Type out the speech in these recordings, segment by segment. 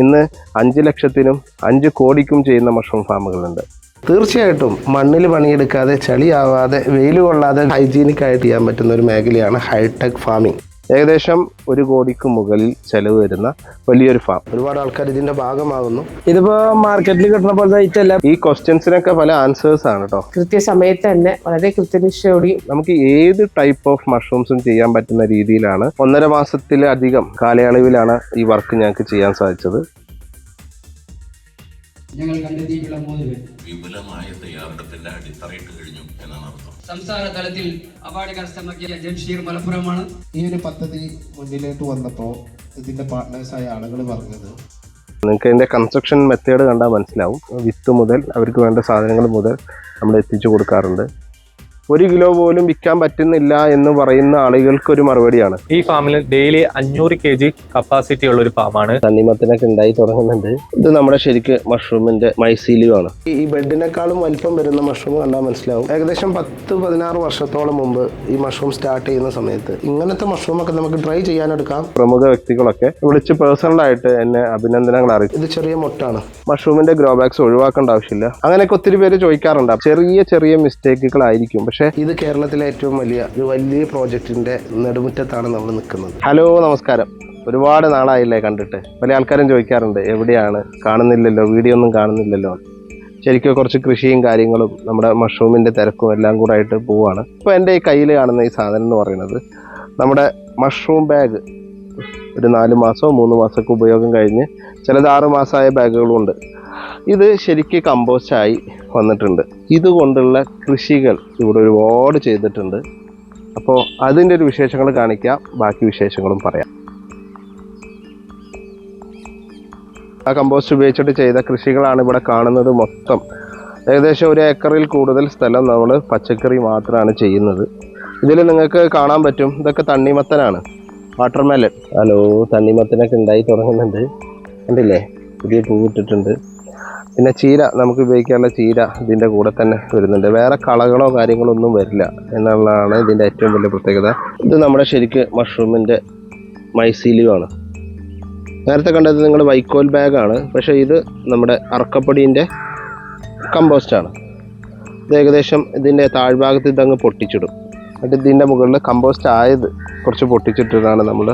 ഇന്ന് 5 ലക്ഷത്തിനും 5 കോടിക്കും ചെയ്യുന്ന മഷ്റൂം ഫാമുകളുണ്ട്. തീർച്ചയായിട്ടും മണ്ണിൽ പണിയെടുക്കാതെ ചളിയാവാതെ വെയിൽ കൊള്ളാതെ ഹൈജീനിക് ആയിട്ട് ചെയ്യാൻ പറ്റുന്ന ഒരു മേഖലയാണ് ഹൈടെക് ഫാമിംഗ്. ഏകദേശം 1 കോടിക്ക് മുകളിൽ ചെലവ് വരുന്ന വലിയൊരു ഫാം. ഒരുപാട് ആൾക്കാർ ഇതിന്റെ ഭാഗമാകുന്നു. ഇതിപ്പോ മാർക്കറ്റിൽ കിട്ടുന്ന പോലെ ഐറ്റല്ല. ഈ ക്വസ്റ്റ്യൻസിനൊക്കെ പല ആൻസേഴ്സ് ആണ് കേട്ടോ. കൃത്യസമയത്ത് തന്നെ വളരെ കൃത്യനിഷ്ഠയോടെ നമുക്ക് ഏത് ടൈപ്പ് ഓഫ് മഷ്റൂംസും ചെയ്യാൻ പറ്റുന്ന രീതിയിലാണ് 1.5 മാസത്തിലധികം കാലയളവിലാണ് ഈ വർക്ക് ഞങ്ങൾക്ക് ചെയ്യാൻ സാധിച്ചത്. ഞങ്ങൾ കണ്ടെത്തിയിട്ടുള്ള 3 പേർ വിപുലമായ തയ്യാറെടുപ്പിന്റെ അടിത്തറയിട്ട് കഴിഞ്ഞു എന്നാണ് അർത്ഥം. സംസ്ഥാന തലത്തിൽ അവാർഡ് കരസ്ഥമാക്കിയ ജംഷീർ മലപ്പുറമാണ്. ഈ ഒരു പദ്ധതി മുന്നിലോട്ട് വന്നപ്പോൾ ഇതിന്റെ പാർട്ട്നേഴ്സായ ആളുകൾ പറഞ്ഞത്, നിങ്ങൾക്ക് ഇതിന്റെ കൺസ്ട്രക്ഷൻ മെത്തേഡ് കണ്ടാൽ മനസ്സിലാവും. വിത്ത് മുതൽ അവർക്ക് വേണ്ട സാധനങ്ങൾ മുതൽ നമ്മൾ എത്തിച്ചു കൊടുക്കാറുണ്ട്. 1 കിലോ പോലും വിൽക്കാൻ പറ്റുന്നില്ല എന്ന് പറയുന്ന ആളുകൾക്ക് ഒരു മറുപടിയാണ്. ഈ ഫാമിൽ ഡെയിലി 500 kg കപ്പാസിറ്റി ഉള്ള ഒരു ഫാമാണ്. തണ്ണിമത്തനൊക്കെ ഉണ്ടായി തുടങ്ങുന്നുണ്ട്. ഇത് നമ്മുടെ ശരിക്ക് മഷ്റൂമിന്റെ മൈസീലിയം ആണ്. ഈ ബെഡിനേക്കാളും വലിപ്പം വരുന്ന മഷ്റൂം കണ്ടാൽ മനസ്സിലാവും. ഏകദേശം 10-16 വർഷത്തോളം മുമ്പ് ഈ മഷ്റൂം സ്റ്റാർട്ട് ചെയ്യുന്ന സമയത്ത് ഇങ്ങനത്തെ മഷ്റൂമൊക്കെ നമുക്ക് ട്രൈ ചെയ്യാനെടുക്കാം. പ്രമുഖ വ്യക്തികളൊക്കെ വിളിച്ച് പേഴ്സണലായിട്ട് എന്നെ അഭിനന്ദനങ്ങൾ അറിയിക്കും. ഇത് ചെറിയ മൊട്ടാണ്. മഷ്റൂമിന്റെ ഗ്രോ ബാഗ്സ് ഒഴിവാക്കേണ്ട ആവശ്യമില്ല. അങ്ങനെയൊക്കെ ഒത്തിരി പേര് ചോദിക്കാറുണ്ട്. ചെറിയ മിസ്റ്റേക്കുകളായിരിക്കും. പക്ഷേ ഇത് കേരളത്തിലെ ഏറ്റവും വലിയ പ്രോജക്റ്റിന്റെ നെടുമുറ്റത്താണ് നമ്മൾ നിൽക്കുന്നത്. ഹലോ, നമസ്കാരം. ഒരുപാട് നാളായില്ലേ കണ്ടിട്ട്. പല ആൾക്കാരും ചോദിക്കാറുണ്ട്, എവിടെയാണ്, കാണുന്നില്ലല്ലോ, വീഡിയോ ഒന്നും കാണുന്നില്ലല്ലോ. ശരിക്കും കുറച്ച് കൃഷിയും കാര്യങ്ങളും നമ്മുടെ മഷ്റൂമിന്റെ തിരക്കും എല്ലാം കൂടെ ആയിട്ട് പോവാണ്. ഇപ്പോൾ എൻ്റെ ഈ കയ്യിൽ കാണുന്ന ഈ സാധനം എന്ന് പറയുന്നത് നമ്മുടെ മഷ്റൂം ബാഗ്. ഒരു 4 മാസമോ 3 മാസമൊക്കെ ഉപയോഗം കഴിഞ്ഞ് ചിലത് 6 മാസമായ ബാഗുകളും ഉണ്ട്. ഇത് ശരിക്കും കമ്പോസ്റ്റായി വന്നിട്ടുണ്ട്. ഇതുകൊണ്ടുള്ള കൃഷികൾ ഇവിടെ ഒരുപാട് ചെയ്തിട്ടുണ്ട്. അപ്പോൾ അതിൻ്റെ ഒരു വിശേഷങ്ങൾ കാണിക്കാം, ബാക്കി വിശേഷങ്ങളും പറയാം. ആ കമ്പോസ്റ്റ് ഉപയോഗിച്ചിട്ട് ചെയ്ത കൃഷികളാണ് ഇവിടെ കാണുന്നത് മൊത്തം. ഏകദേശം 1 ഏക്കറിൽ കൂടുതൽ സ്ഥലം നമ്മൾ പച്ചക്കറി മാത്രമാണ് ചെയ്യുന്നത്. ഇതിൽ നിങ്ങൾക്ക് കാണാൻ പറ്റും, ഇതൊക്കെ തണ്ണിമത്തനാണ്, വാട്ടർമെലൺ. ഹലോ, തണ്ണിമത്തനൊക്കെ ഉണ്ടായി തുടങ്ങുന്നുണ്ട്, കണ്ടില്ലേ? പുതിയ പൂവിട്ടിട്ടുണ്ട്. പിന്നെ ചീര, നമുക്ക് ഉപയോഗിക്കാനുള്ള ചീര ഇതിൻ്റെ കൂടെ തന്നെ വരുന്നുണ്ട്. വേറെ കളകളോ കാര്യങ്ങളോ ഒന്നും വരില്ല എന്നുള്ളതാണ് ഇതിൻ്റെ ഏറ്റവും വലിയ പ്രത്യേകത. ഇത് നമ്മുടെ ശരിക്ക് മഷ്റൂമിൻ്റെ മൈസീലിയമാണ്. നേരത്തെ കണ്ടത് നിങ്ങളുടെ വൈക്കോൽ ബാഗാണ്, പക്ഷേ ഇത് നമ്മുടെ അറക്കപ്പൊടീൻ്റെ കമ്പോസ്റ്റാണ്. ഇത് ഏകദേശം ഇതിൻ്റെ താഴ്ഭാഗത്ത് ഇതങ്ങ് പൊട്ടിച്ചിടും. എന്നിട്ട് ഇതിൻ്റെ മുകളിൽ കമ്പോസ്റ്റ് ആയത് കുറച്ച് പൊട്ടിച്ചിട്ടിട്ടാണ് നമ്മൾ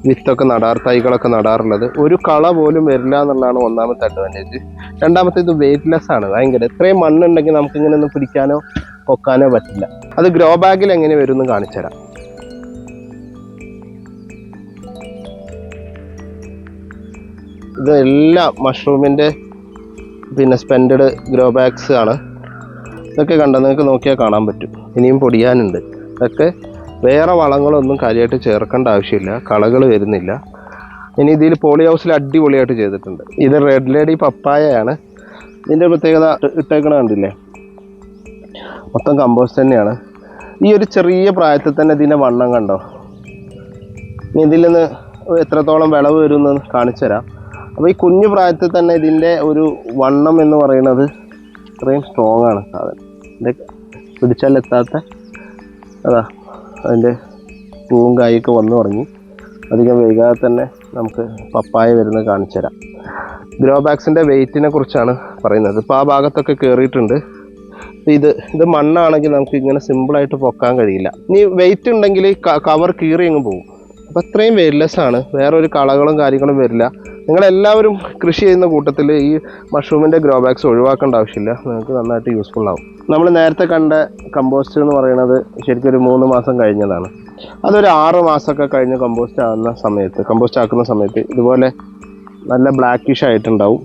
വിത്തൊക്കെ തൈകളൊക്കെ നടാറുള്ളത്. ഒരു കള പോലും വരില്ല എന്നുള്ളതാണ് ഒന്നാമത്തെ അഡ്വാൻറ്റേജ്. രണ്ടാമത്തെ, ഇത് വെയ്റ്റ്ലെസ് ആണ്. ഭയങ്കര ഇത്രയും മണ്ണുണ്ടെങ്കിൽ നമുക്കിങ്ങനെ ഒന്നും പിടിക്കാനോ പൊക്കാനോ പറ്റില്ല. അത് ഗ്രോ ബാഗിൽ എങ്ങനെ വരും എന്ന് കാണിച്ചു തരാം. ഇത് എല്ലാം മഷ്റൂമിൻ്റെ സ്പെൻഡഡ് ഗ്രോ ബാഗ്സ് ആണ്. ഇതൊക്കെ കണ്ടോ, നിങ്ങൾക്ക് നോക്കിയാൽ കാണാൻ പറ്റും. ഇനിയും പൊടിയാനുണ്ട്. ഇതൊക്കെ വേറെ വളങ്ങളൊന്നും കാര്യമായിട്ട് ചേർക്കേണ്ട ആവശ്യമില്ല, കളകൾ വരുന്നില്ല. ഇനി ഇതിൽ പോളി ഹൗസിൽ അടിപൊളിയായിട്ട് ചെയ്തിട്ടുണ്ട്. ഇത് റെഡ് ലേഡി പപ്പായയാണ്. ഇതിൻ്റെ പ്രത്യേകത ഇട്ടേക്കണ കണ്ടില്ലേ, മൊത്തം കമ്പോസ്റ്റ് തന്നെയാണ്. ഈ ഒരു ചെറിയ പ്രായത്തിൽ തന്നെ ഇതിൻ്റെ വണ്ണം കണ്ടോ. ഇനി ഇതിൽ നിന്ന് എത്രത്തോളം വിളവ് വരുമെന്ന് കാണിച്ചു തരാം. അപ്പോൾ ഈ കുഞ്ഞു പ്രായത്തിൽ തന്നെ ഇതിൻ്റെ ഒരു വണ്ണം എന്ന് പറയുന്നത് ഇത്രയും സ്ട്രോങ് ആണ് സാധനം. ഇതിൻ്റെ പിടിച്ചാലെത്താത്ത അതാ അതിൻ്റെ പൂവും കായൊക്കെ വന്നു തുടങ്ങി. അധികം വൈകാതെ തന്നെ നമുക്ക് പപ്പായ വരുന്നത് കാണിച്ചു തരാം. ഗ്രോ ബാഗ്സിൻ്റെ വെയിറ്റിനെ കുറിച്ചാണ് പറയുന്നത്. ഇപ്പോൾ ആ ഭാഗത്തൊക്കെ കയറിയിട്ടുണ്ട്. ഇത് മണ്ണാണെങ്കിൽ നമുക്ക് ഇങ്ങനെ സിമ്പിളായിട്ട് പൊക്കാൻ കഴിയില്ല. ഇനി വെയിറ്റ് ഉണ്ടെങ്കിൽ കവർ കീറി അങ്ങ് പോകും. അപ്പോൾ അത്രയും വെയിറ്റ്ലെസ് ആണ്, വേറൊരു കളകളും കാര്യങ്ങളും വരില്ല. നിങ്ങളെല്ലാവരും കൃഷി ചെയ്യുന്ന കൂട്ടത്തിൽ ഈ മഷ്റൂമിൻ്റെ ഗ്രോ ബാഗ്സ് ഒഴിവാക്കേണ്ട ആവശ്യമില്ല, നിങ്ങൾക്ക് നന്നായിട്ട് യൂസ്ഫുൾ ആവും. നമ്മൾ നേരത്തെ കണ്ട കമ്പോസ്റ്റ് എന്ന് പറയുന്നത് ശരിക്കും ഒരു 3 മാസം കഴിഞ്ഞതാണ്. അതൊരു 6 മാസമൊക്കെ കഴിഞ്ഞ് കമ്പോസ്റ്റ് ആക്കുന്ന സമയത്ത് ഇതുപോലെ നല്ല ബ്ലാക്കിഷ് ആയിട്ടുണ്ടാവും.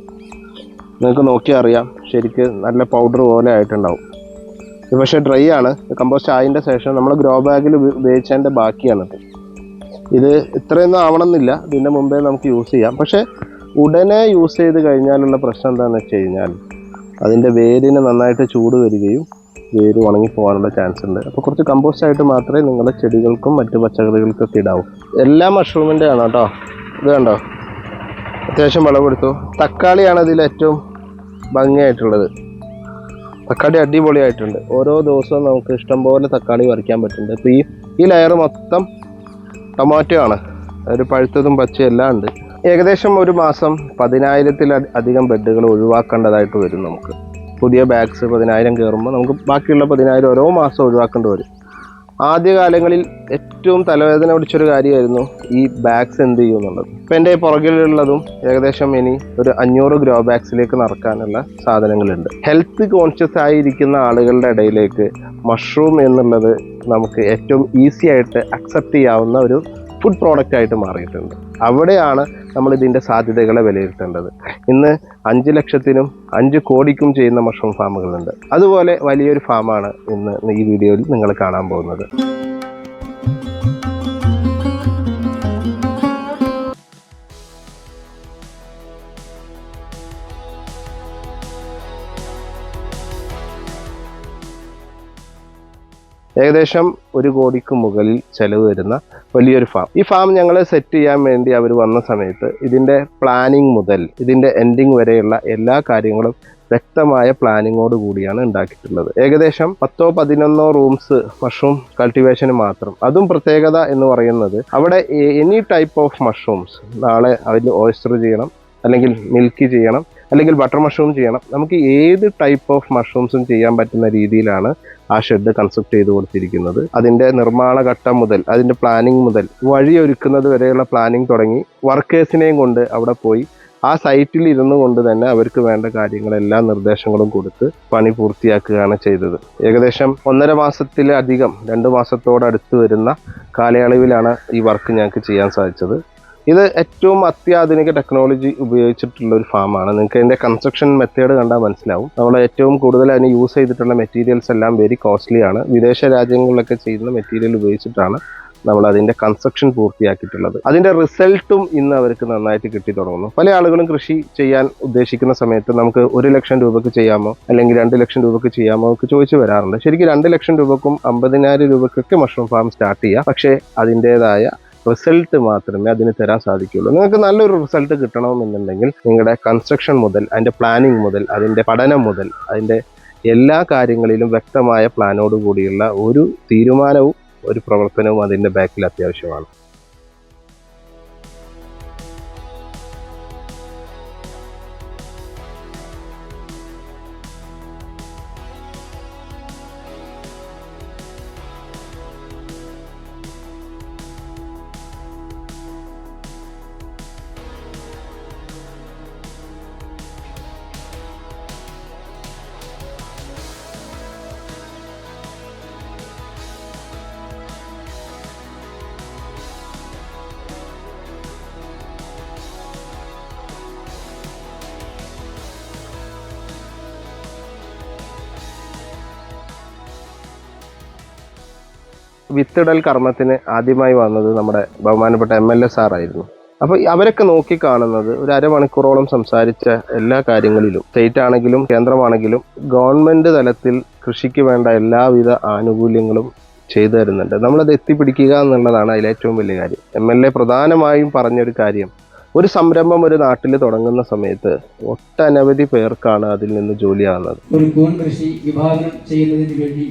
നിങ്ങൾക്ക് നോക്കിയാൽ അറിയാം, ശരിക്ക് നല്ല പൗഡർ പോലെ ആയിട്ടുണ്ടാവും. ഇത് പക്ഷേ ഡ്രൈ ആണ്. കമ്പോസ്റ്റ് ആയതിൻ്റെ ശേഷം നമ്മൾ ഗ്രോ ബാഗിൽ ഉപയോഗിച്ചതിൻ്റെ ബാക്കിയാണിത്. ഇത് ഇത്രയൊന്നും ആവണമെന്നില്ല, ഇതിൻ്റെ മുമ്പേ നമുക്ക് യൂസ് ചെയ്യാം. പക്ഷേ ഉടനെ യൂസ് ചെയ്ത് കഴിഞ്ഞാലുള്ള പ്രശ്നം എന്താണെന്ന് വെച്ച് കഴിഞ്ഞാൽ അതിൻ്റെ വേരിന് നന്നായിട്ട് ചൂട് വരികയും വേര് ഉണങ്ങിപ്പോകാനുള്ള ചാൻസ് ഉണ്ട്. അപ്പോൾ കുറച്ച് കമ്പോസ്റ്റ് ആയിട്ട് മാത്രമേ നിങ്ങളുടെ ചെടികൾക്കും മറ്റ് പച്ചക്കറികൾക്കൊക്കെ ഇടാവൂ. എല്ലാ മഷ്റൂമിൻ്റെ ആണ് കേട്ടോ. ഇത് കണ്ടോ, അത്യാവശ്യം വിളവെടുത്തു. തക്കാളിയാണ് ഇതിൽ ഏറ്റവും ഭംഗിയായിട്ടുള്ളത്. തക്കാളി അടിപൊളിയായിട്ടുണ്ട്. ഓരോ ദിവസവും നമുക്ക് ഇഷ്ടംപോലെ തക്കാളി പറിക്കാൻ പറ്റുന്നുണ്ട്. ഇപ്പോൾ ഈ ലെയർ മൊത്തം ടൊമാറ്റോ ആണ്. ഒരു പഴുത്തതും പച്ചയും എല്ലാം ഉണ്ട്. ഏകദേശം ഒരു മാസം 10,000-ൽ-അധികം ബെഡുകൾ ഒഴിവാക്കേണ്ടതായിട്ട് വരും. നമുക്ക് പുതിയ ബാഗ്സ് 10,000 കയറുമ്പോൾ നമുക്ക് ബാക്കിയുള്ള 10,000 ഓരോ മാസം ഒഴിവാക്കേണ്ടി വരും. ആദ്യകാലങ്ങളിൽ ഏറ്റവും തലവേദന പിടിച്ചൊരു കാര്യമായിരുന്നു ഈ ബാഗ്സ് എന്ത് ചെയ്യും എന്നുള്ളത്. ഇപ്പം എൻ്റെ പുറകിലുള്ളതും ഏകദേശം ഇനി ഒരു 500 ഗ്രോ ബാഗ്സിലേക്ക് നടക്കാനുള്ള സാധനങ്ങളുണ്ട്. ഹെൽത്ത് കോൺഷ്യസ് ആയിരിക്കുന്ന ആളുകളുടെ ഇടയിലേക്ക് മഷ്റൂം എന്നുള്ളത് നമുക്ക് ഏറ്റവും ഈസി ആയിട്ട് അക്സെപ്റ്റ് ചെയ്യാവുന്ന ഒരു ഫുഡ് പ്രോഡക്റ്റ് ആയിട്ട് മാറിയിട്ടുണ്ട്. അവിടെയാണ് നമ്മൾ ഇതിൻ്റെ സാധ്യതകളെ വിലയിരുത്തേണ്ടത്. ഇന്ന് 5 ലക്ഷത്തിനും 5 കോടിക്കും ചെയ്യുന്ന മഷ്റൂം ഫാമുകളുണ്ട്. അതുപോലെ വലിയൊരു ഫാമാണ് ഇന്ന് ഈ വീഡിയോയിൽ നിങ്ങൾ കാണാൻ പോകുന്നത്. ഏകദേശം 1 കോടിക്ക് മുകളിൽ ചെലവ് വരുന്ന വലിയൊരു ഫാം. ഈ ഫാം ഞങ്ങൾ സെറ്റ് ചെയ്യാൻ വേണ്ടി അവർ വന്ന സമയത്ത് ഇതിൻ്റെ പ്ലാനിങ് മുതൽ ഇതിൻ്റെ എൻഡിങ് വരെയുള്ള എല്ലാ കാര്യങ്ങളും വ്യക്തമായ പ്ലാനിങ്ങോട് കൂടിയാണ് ഉണ്ടാക്കിയിട്ടുള്ളത്. ഏകദേശം 10-11 റൂംസ് മഷ്റൂം കൾട്ടിവേഷന് മാത്രം. അതും പ്രത്യേകത എന്ന് പറയുന്നത് അവിടെ എനി ടൈപ്പ് ഓഫ് മഷ്റൂംസ്, നാളെ അതിൽ ഓയിസ്റ്റർ ചെയ്യണം, അല്ലെങ്കിൽ മിൽക്കി ചെയ്യണം, അല്ലെങ്കിൽ ബട്ടർ മഷ്റൂം ചെയ്യണം, നമുക്ക് ഏത് ടൈപ്പ് ഓഫ് മഷ്റൂംസും ചെയ്യാൻ പറ്റുന്ന രീതിയിലാണ് ആ ഷെഡ് കൺസ്ട്രക്ട് ചെയ്ത് കൊടുത്തിരിക്കുന്നത്. അതിൻ്റെ നിർമ്മാണ ഘട്ടം മുതൽ അതിൻ്റെ പ്ലാനിങ് മുതൽ വഴിയൊരുക്കുന്നത് വരെയുള്ള പ്ലാനിങ് തുടങ്ങി വർക്കേഴ്സിനെയും കൊണ്ട് അവിടെ പോയി ആ സൈറ്റിൽ ഇരുന്നു കൊണ്ട് തന്നെ അവർക്ക് വേണ്ട കാര്യങ്ങളെല്ലാം നിർദ്ദേശങ്ങളും കൊടുത്ത് പണി പൂർത്തിയാക്കുകയാണ് ചെയ്തത്. ഏകദേശം 1.5 മാസത്തിലധികം 2 മാസത്തോടടുത്ത് വരുന്ന കാലയളവിലാണ് ഈ വർക്ക് ഞങ്ങൾക്ക് ചെയ്യാൻ സാധിച്ചത്. ഇത് ഏറ്റവും അത്യാധുനിക ടെക്നോളജി ഉപയോഗിച്ചിട്ടുള്ള ഒരു ഫാമാണ്. നിങ്ങൾക്ക് അതിൻ്റെ കൺസ്ട്രക്ഷൻ മെത്തേഡ് കണ്ടാൽ മനസ്സിലാവും. നമ്മൾ ഏറ്റവും കൂടുതൽ അതിന് യൂസ് ചെയ്തിട്ടുള്ള മെറ്റീരിയൽസ് എല്ലാം വെരി കോസ്റ്റ്ലി ആണ്. വിദേശ രാജ്യങ്ങളിലൊക്കെ ചെയ്യുന്ന മെറ്റീരിയൽ ഉപയോഗിച്ചിട്ടാണ് നമ്മൾ അതിൻ്റെ കൺസ്ട്രക്ഷൻ പൂർത്തിയാക്കിയിട്ടുള്ളത്. അതിൻ്റെ റിസൾട്ടും ഇന്ന് അവർക്ക് നന്നായിട്ട് കിട്ടി തുടങ്ങുന്നു. പല ആളുകളും കൃഷി ചെയ്യാൻ ഉദ്ദേശിക്കുന്ന സമയത്ത് നമുക്ക് 1 ലക്ഷം രൂപയ്ക്ക് ചെയ്യാമോ അല്ലെങ്കിൽ 2 ലക്ഷം രൂപയ്ക്ക് ചെയ്യാമോ ഒക്കെ ചോദിച്ചു വരാറുണ്ട്. ശരിക്കും 2 ലക്ഷം രൂപക്കും 50,000 രൂപയ്ക്കൊക്കെ മഷ്റൂം ഫാം സ്റ്റാർട്ട് ചെയ്യാം. പക്ഷേ അതിൻ്റേതായ റിസൾട്ട് മാത്രമേ അതിന് തരാൻ സാധിക്കുകയുള്ളൂ. നിങ്ങൾക്ക് നല്ലൊരു റിസൾട്ട് കിട്ടണമെന്നുണ്ടെങ്കിൽ നിങ്ങളുടെ കൺസ്ട്രക്ഷൻ മുതൽ അതിൻ്റെ പ്ലാനിങ് മുതൽ അതിൻ്റെ പഠനം മുതൽ അതിൻ്റെ എല്ലാ കാര്യങ്ങളിലും വ്യക്തമായ പ്ലാനോട് കൂടിയുള്ള ഒരു തീരുമാനവും ഒരു പ്രവർത്തനവും അതിൻ്റെ ബാക്കിൽ അത്യാവശ്യമാണ്. വിത്തിടൽ കർമ്മത്തിന് ആദ്യമായി വന്നത് നമ്മുടെ ബഹുമാനപ്പെട്ട MLA സാറായിരുന്നു. അപ്പോൾ അവരൊക്കെ നോക്കിക്കാണുന്നത് ഒരു അരമണിക്കൂറോളം സംസാരിച്ച എല്ലാ കാര്യങ്ങളിലും സ്റ്റേറ്റ് ആണെങ്കിലും കേന്ദ്രമാണെങ്കിലും ഗവൺമെൻറ് തലത്തിൽ കൃഷിക്ക് വേണ്ട എല്ലാവിധ ആനുകൂല്യങ്ങളും ചെയ്തു തരുന്നുണ്ട്. നമ്മളത് എത്തിപ്പിടിക്കുക എന്നുള്ളതാണ് അതിലേറ്റവും വലിയ കാര്യം. MLA പ്രധാനമായും പറഞ്ഞൊരു കാര്യം, ഒരു സംരംഭം ഒരു നാട്ടിൽ തുടങ്ങുന്ന സമയത്ത് ഒട്ടനവധി പേർക്കാണ് അതിൽ നിന്ന് ജോലിയാകുന്നത്. ഒരു കൂൺ കൃഷി വിഭാവനം ചെയ്യുന്നതിന് വേണ്ടി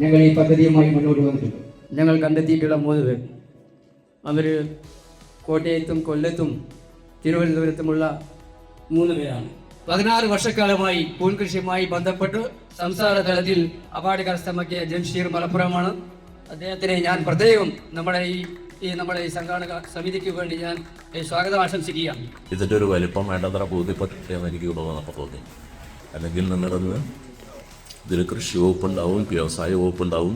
ഞങ്ങൾ ഈ പദ്ധതിയുമായി മുന്നോട്ട് വന്നിട്ടുണ്ട്. ഞങ്ങൾ കണ്ടെത്തിയിട്ടുള്ള 3 പേർ, അവർ കോട്ടയത്തും കൊല്ലത്തും തിരുവനന്തപുരത്തുമുള്ള 3 പേരാണ്. 16 വർഷക്കാലമായി കൂൺ കൃഷിയുമായി ബന്ധപ്പെട്ട് സംസ്ഥാന തലത്തിൽ അവാർഡ് കരസ്ഥമാക്കിയ ജംഷീർ മലപ്പുറമാണ്. അദ്ദേഹത്തിനെ ഞാൻ പ്രത്യേകം നമ്മുടെ ഈ സംഘാടക സമിതിക്ക് വേണ്ടി ഞാൻ സ്വാഗതം ആശംസിക്കുകയാണ്. ഇതിൻ്റെ ഒരു വലിപ്പം വേണ്ടത്ര ബോധ്യപ്പെട്ടെന്ന് എനിക്ക് തോന്നുന്നപ്പോൾ തോന്നി. അല്ലെങ്കിൽ നിങ്ങളിന്ന് ഇതിൽ കൃഷി വകുപ്പുണ്ടാവും, വ്യവസായ വകുപ്പുണ്ടാവും,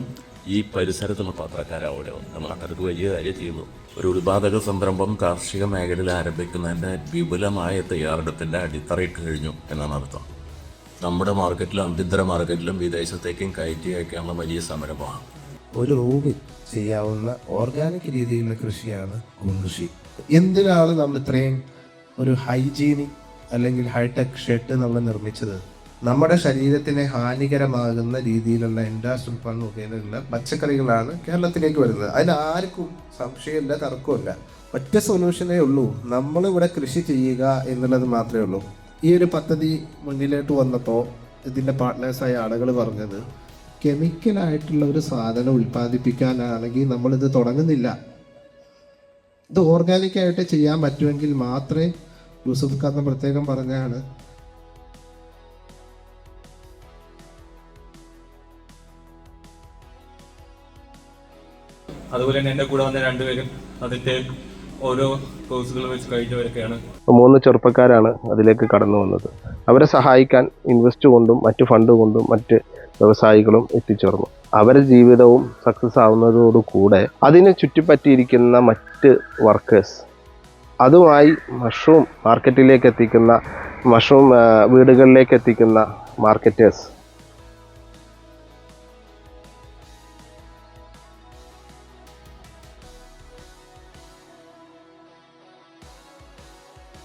ഈ പരിസരത്തുള്ള പത്രക്കാരാവിടെ നമ്മൾ അതൊരു വലിയ കാര്യം ചെയ്യുന്നു. ഒരു ഉത്പാദക സംരംഭം കാർഷിക മേഖലയിൽ ആരംഭിക്കുന്നതിൻ്റെ വിപുലമായ തയ്യാറെടുപ്പിൻ്റെ അടിത്തറയിട്ട് കഴിഞ്ഞു എന്നാണ് അർത്ഥം. നമ്മുടെ മാർക്കറ്റിലും ആഭ്യന്തര മാർക്കറ്റിലും വിദേശത്തേക്കും കയറ്റി അയക്കാനുള്ള വലിയ സംരംഭമാണ്. ഒരു റൂമിൽ ചെയ്യാവുന്ന ഓർഗാനിക് രീതിയിലുള്ള കൃഷിയാണ് കൃഷി. എന്തിനാണ് നമ്മൾ ഇത്രയും ഒരു ഹൈജീനിക് അല്ലെങ്കിൽ ഹൈടെക് ഷെഡ് നമ്മൾ നിർമ്മിച്ചത്? നമ്മുടെ ശരീരത്തിന് ഹാനികരമാകുന്ന രീതിയിലുള്ള ഇൻഡസ്ട്രിയൽ മുഖേനയുള്ള പച്ചക്കറികളാണ് കേരളത്തിലേക്ക് വരുന്നത്. അതിന് ആർക്കും സംശയമില്ല, തർക്കമില്ല. ഒറ്റ സൊല്യൂഷനേ ഉള്ളൂ, നമ്മളിവിടെ കൃഷി ചെയ്യുക എന്നുള്ളത് മാത്രമേ ഉള്ളൂ. ഈ ഒരു പദ്ധതി മുന്നിലോട്ട് വന്നപ്പോൾ ഇതിൻ്റെ പാർട്ട്നേഴ്സായ ആളുകൾ പറഞ്ഞത്, കെമിക്കലായിട്ടുള്ള ഒരു സാധനം ഉൽപ്പാദിപ്പിക്കാനാണെങ്കിൽ നമ്മളിത് തുടങ്ങുന്നില്ല. ഇത് ഓർഗാനിക്കായിട്ട് ചെയ്യാൻ പറ്റുമെങ്കിൽ മാത്രമേ യൂസഫ് ഖാൻ പ്രത്യേകം പറഞ്ഞാണ്. അതുപോലെ തന്നെ എൻ്റെ കൂടെ വന്ന രണ്ടുപേരും അതിൻ്റെ ഓരോ കോഴ്സുകൾ വെച്ച് കഴിഞ്ഞവരൊക്കെയാണ്. 3 ചെറുപ്പക്കാരാണ് അതിലേക്ക് കടന്നു വന്നത്. അവരെ സഹായിക്കാൻ ഇൻവെസ്റ്റ് കൊണ്ടും മറ്റ് ഫണ്ട് കൊണ്ടും മറ്റ് വ്യവസായികളും എത്തിച്ചേർന്നു. അവരുടെ ജീവിതവും സക്സസ് ആവുന്നതോടുകൂടെ അതിനെ ചുറ്റിപ്പറ്റിയിരിക്കുന്ന മറ്റ് വർക്കേഴ്സ്, അതുമായി മഷ്റൂം മാർക്കറ്റിലേക്ക് എത്തിക്കുന്ന, മഷ്റൂം വീടുകളിലേക്ക് എത്തിക്കുന്ന മാർക്കറ്റേഴ്സ്,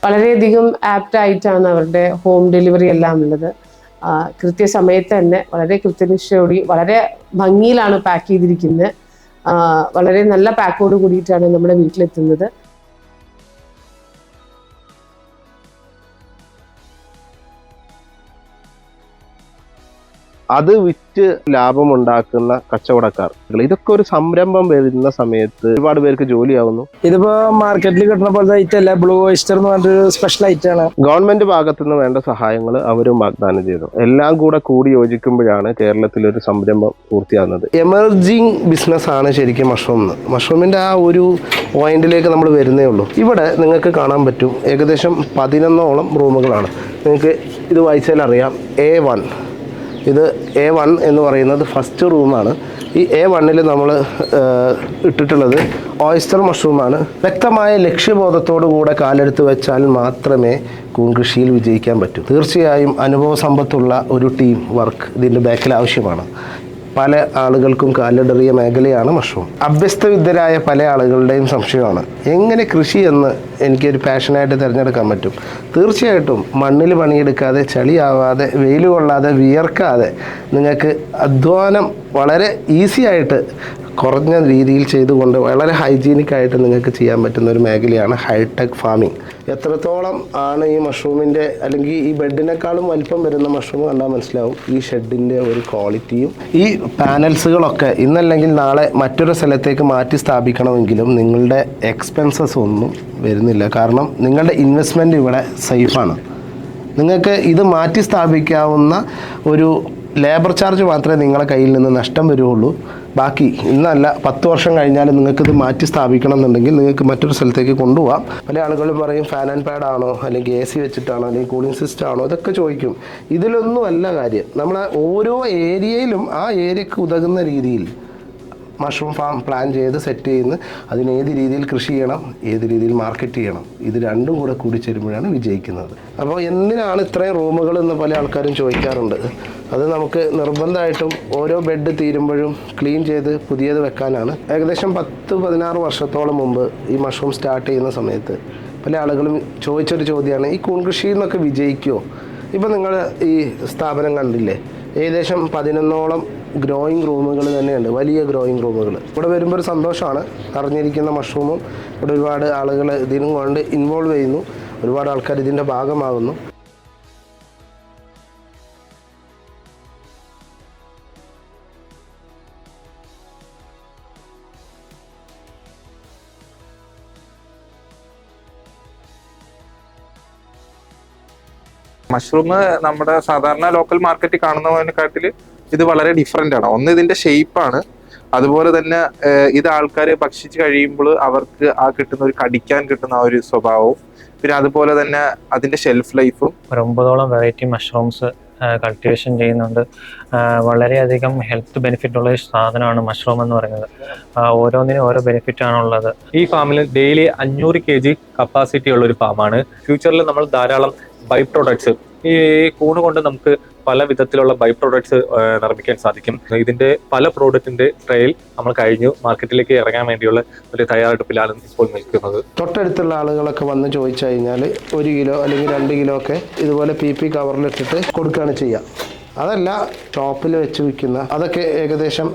വളരെയധികം ആപ്റ്റായിട്ടാണ് അവരുടെ ഹോം ഡെലിവറി എല്ലാം ഉള്ളത്. കൃത്യസമയത്ത് തന്നെ വളരെ കൃത്യനിഷ്ഠയോടെ വളരെ ഭംഗിയിലാണ് പാക്ക് ചെയ്തിരിക്കുന്നത്. വളരെ നല്ല പാക്കോട് കൂടിയിട്ടാണ് നമ്മുടെ വീട്ടിലെത്തുന്നത്. അത് വിറ്റ് ലാഭമുണ്ടാക്കുന്ന കച്ചവടക്കാർ, ഇതൊക്കെ ഒരു സംരംഭം വരുന്ന സമയത്ത് ഒരുപാട് പേർക്ക് ജോലിയാവുന്നു. ഇതിപ്പോ മാർക്കറ്റിൽ കിട്ടുന്ന പോലത്തെ ഐറ്റം അല്ല, ബ്ലൂ ഓയിസ്റ്റർ എന്ന് പറഞ്ഞൊരു സ്പെഷ്യൽ ഐറ്റം ആണ്. ഗവൺമെന്റ് ഭാഗത്തു നിന്ന് വേണ്ട സഹായങ്ങൾ അവരും വാഗ്ദാനം ചെയ്തു. എല്ലാം കൂടി യോജിക്കുമ്പോഴാണ് കേരളത്തിലൊരു സംരംഭം പൂർത്തിയാകുന്നത്. എമർജിങ് ബിസിനസ് ആണ് ശരിക്കും മഷ്റൂമിന്റെ ആ ഒരു പോയിന്റിലേക്ക് നമ്മൾ വരുന്നേ ഉള്ളൂ. ഇവിടെ നിങ്ങൾക്ക് കാണാൻ പറ്റും ഏകദേശം 11ഓളം റൂമുകളാണ്. നിങ്ങൾക്ക് ഇത് വായിച്ചാൽ അറിയാം. A1 ഇത് A1 എന്ന് പറയുന്നത് ഫസ്റ്റ് റൂമാണ്. ഈ A1-ൽ നമ്മൾ ഇട്ടിട്ടുള്ളത് ഓയിസ്റ്റർ മഷ്റൂമാണ്. വ്യക്തമായ ലക്ഷ്യബോധത്തോടു കൂടെ കാലെടുത്ത് വെച്ചാൽ മാത്രമേ കൂൺ കൃഷിയിൽ വിജയിക്കാൻ പറ്റൂ. തീർച്ചയായും അനുഭവ സമ്പത്തുള്ള ഒരു ടീം വർക്ക് ഇതിൻ്റെ ബാക്കിൽ ആവശ്യമാണ്. പല ആളുകൾക്കും കാലിടറിയ മേഖലയാണ് മഷ്റൂം. അഭ്യസ്തവിദ്യരായ പല ആളുകളുടെയും സംശയമാണ് എങ്ങനെ കൃഷി എന്ന് എനിക്കൊരു പാഷനായിട്ട് തിരഞ്ഞെടുക്കാൻ പറ്റും. തീർച്ചയായിട്ടും മണ്ണിൽ പണിയെടുക്കാതെ, ചളിയാവാതെ, വെയിൽ കൊള്ളാതെ, വിയർക്കാതെ നിങ്ങൾക്ക് അധ്വാനം വളരെ ഈസി ആയിട്ട് കുറഞ്ഞ രീതിയിൽ ചെയ്തുകൊണ്ട് വളരെ ഹൈജീനിക്കായിട്ട് നിങ്ങൾക്ക് ചെയ്യാൻ പറ്റുന്ന ഒരു മേഖലയാണ് ഹൈടെക് ഫാമിംഗ്. എത്രത്തോളം ആണ് ഈ മഷ്റൂമിൻ്റെ, അല്ലെങ്കിൽ ഈ ബെഡിനേക്കാളും വലിപ്പം വരുന്ന മഷ്റൂം കണ്ടാൽ മനസ്സിലാവും ഈ ഷെഡിൻ്റെ ഒരു ക്വാളിറ്റിയും. ഈ പാനൽസുകളൊക്കെ ഇന്നല്ലെങ്കിൽ നാളെ മറ്റൊരു സ്ഥലത്തേക്ക് മാറ്റി സ്ഥാപിക്കണമെങ്കിലും നിങ്ങളുടെ എക്സ്പെൻസസ് ഒന്നും വരുന്നില്ല. കാരണം നിങ്ങളുടെ ഇൻവെസ്റ്റ്മെൻറ്റ് ഇവിടെ സേഫാണ്. നിങ്ങൾക്ക് ഇത് മാറ്റി സ്ഥാപിക്കാവുന്ന ഒരു ലേബർ ചാർജ് മാത്രമേ നിങ്ങളുടെ കയ്യിൽ നിന്ന് നഷ്ടം വരുള്ളൂ. ബാക്കി ഇന്നല്ല 10 വർഷം കഴിഞ്ഞാലും നിങ്ങൾക്കിത് മാറ്റി സ്ഥാപിക്കണം എന്നുണ്ടെങ്കിൽ നിങ്ങൾക്ക് മറ്റൊരു സ്ഥലത്തേക്ക് കൊണ്ടുപോകാം. പല ആളുകളും പറയും ഫാൻ ആൻഡ് പാഡ് ആണോ, അല്ലെങ്കിൽ AC വെച്ചിട്ടാണോ, അല്ലെങ്കിൽ കൂളിംഗ് സിസ്റ്റം ആണോ, ഇതൊക്കെ ചോദിക്കും. ഇതിലൊന്നും അല്ല കാര്യം. നമ്മളെ ഓരോ ഏരിയയിലും ആ ഏരിയക്ക് ഉതകുന്ന രീതിയിൽ മഷ്റൂം ഫാം പ്ലാൻ ചെയ്ത് സെറ്റ് ചെയ്യുന്ന, അതിന് ഏത് രീതിയിൽ കൃഷി ചെയ്യണം, ഏത് രീതിയിൽ മാർക്കറ്റ് ചെയ്യണം, ഇത് രണ്ടും കൂടി ചേരുമ്പോഴാണ് വിജയിക്കുന്നത്. അപ്പോൾ എന്തിനാണ് ഇത്രയും റൂമുകൾ എന്ന് പല ആൾക്കാരും ചോദിക്കാറുണ്ട്. അത് നമുക്ക് നിർബന്ധമായിട്ടും ഓരോ ബെഡ് തീരുമ്പോഴും ക്ലീൻ ചെയ്ത് പുതിയത് വെക്കാനാണ്. ഏകദേശം 10-16 വർഷത്തോളം മുമ്പ് ഈ മഷ്റൂം സ്റ്റാർട്ട് ചെയ്യുന്ന സമയത്ത് പല ആളുകളും ചോദിച്ചൊരു ചോദ്യമാണ്, ഈ കൂൺ കൃഷിയിൽ നിന്നൊക്കെ വിജയിക്കുമോ? ഇപ്പം നിങ്ങൾ ഈ സ്ഥാപനം കണ്ടില്ലേ, ഏകദേശം 11ഓളം ഗ്രോയിങ് റൂമുകൾ തന്നെയുണ്ട്, വലിയ ഗ്രോയിങ് റൂമുകൾ. ഇവിടെ വരുമ്പോൾ ഒരു സന്തോഷമാണ്. അറിഞ്ഞിരിക്കുന്ന മഷ്റൂമും ഇവിടെ ഒരുപാട് ആളുകൾ ഇതിനും കൊണ്ട് ഇൻവോൾവ് ചെയ്യുന്നു, ഒരുപാട് ആൾക്കാർ ഇതിൻ്റെ ഭാഗമാകുന്നു. മഷ്റൂം നമ്മുടെ സാധാരണ ലോക്കൽ മാർക്കറ്റിൽ കാണുന്നതിനെക്കാട്ടിൽ ഇത് വളരെ ഡിഫറെന്റ് ആണ്. ഒന്ന് ഇതിന്റെ ഷേപ്പാണ്, അതുപോലെ തന്നെ ഇത് ആൾക്കാർ ഭക്ഷിച്ച് കഴിയുമ്പോൾ അവർക്ക് ആ കിട്ടുന്ന ഒരു കടിക്കാൻ കിട്ടുന്ന ആ ഒരു സ്വഭാവവും, പിന്നെ അതുപോലെ തന്നെ അതിന്റെ ഷെൽഫ് ലൈഫും. ഒരു 9ഓളം വെറൈറ്റി മഷ്റൂംസ് കൾട്ടിവേഷൻ ചെയ്യുന്നുണ്ട്. വളരെയധികം ഹെൽത്ത് ബെനിഫിറ്റ് ഉള്ള ഒരു സാധനമാണ് മഷ്റൂം എന്ന് പറയുന്നത്. ഓരോന്നിനും ഓരോ ബെനിഫിറ്റ് ആണുള്ളത്. ഈ ഫാമിൽ ഡെയിലി 500 kg കപ്പാസിറ്റി ഉള്ള ഒരു ഫാമാണ്. ഫ്യൂച്ചറിൽ നമ്മൾ ധാരാളം ബൈ പ്രോഡക്ട്സ്, ഈ കൂണ് കൊണ്ട് നമുക്ക് പല വിധത്തിലുള്ള ബൈ പ്രോഡക്ട്സ് നിർമ്മിക്കാൻ സാധിക്കും. ഇതിന്റെ പല പ്രോഡക്റ്റിന്റെ ട്രയൽ നമ്മൾ കഴിഞ്ഞു മാർക്കറ്റിലേക്ക് ഇറങ്ങാൻ വേണ്ടിയുള്ള ഒരു തയ്യാറെടുപ്പിലാണ് ഇപ്പോൾ നിൽക്കുന്നത്. തൊട്ടടുത്തുള്ള ആളുകളൊക്കെ വന്ന് ചോദിച്ചു കഴിഞ്ഞാൽ 1 കിലോ അല്ലെങ്കിൽ 2 കിലോ ഒക്കെ ഇതുപോലെ PP കവറിലിട്ടിട്ട് കൊടുക്കുകയാണ് ചെയ്യുക. അതല്ല ഷോപ്പിൽ വെച്ച് വിൽക്കുന്ന, അതൊക്കെ ഏകദേശം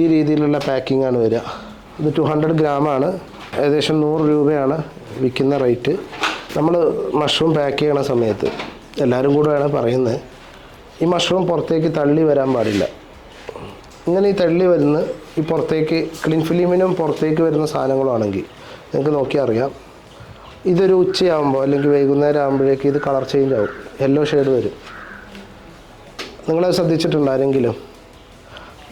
ഈ രീതിയിലുള്ള പാക്കിംഗ് ആണ് വരിക. ഇത് 200 ഗ്രാമാണ്, ഏകദേശം 100 രൂപയാണ് വിൽക്കുന്ന റേറ്റ്. നമ്മൾ മഷ്റൂം പാക്ക് ചെയ്യണ സമയത്ത് എല്ലാവരും കൂടെയാണ് പറയുന്നത്, ഈ മഷ്റൂം പുറത്തേക്ക് തള്ളി വരാൻ പാടില്ല. ഇങ്ങനെ ഈ തള്ളി വരുന്ന ഈ പുറത്തേക്ക് ക്ലീൻ ഫിലിമിനും പുറത്തേക്ക് വരുന്ന സാധനങ്ങളാണെങ്കിൽ നിങ്ങൾക്ക് നോക്കിയാൽ അറിയാം. ഇതൊരു ഉച്ചയാകുമ്പോൾ അല്ലെങ്കിൽ വൈകുന്നേരം ആകുമ്പോഴേക്ക് ഇത് കളർ ചേഞ്ച് ആവും, യെല്ലോ ഷെയ്ഡ് വരും. നിങ്ങളത് ശ്രദ്ധിച്ചിട്ടുണ്ടോ ആരെങ്കിലും?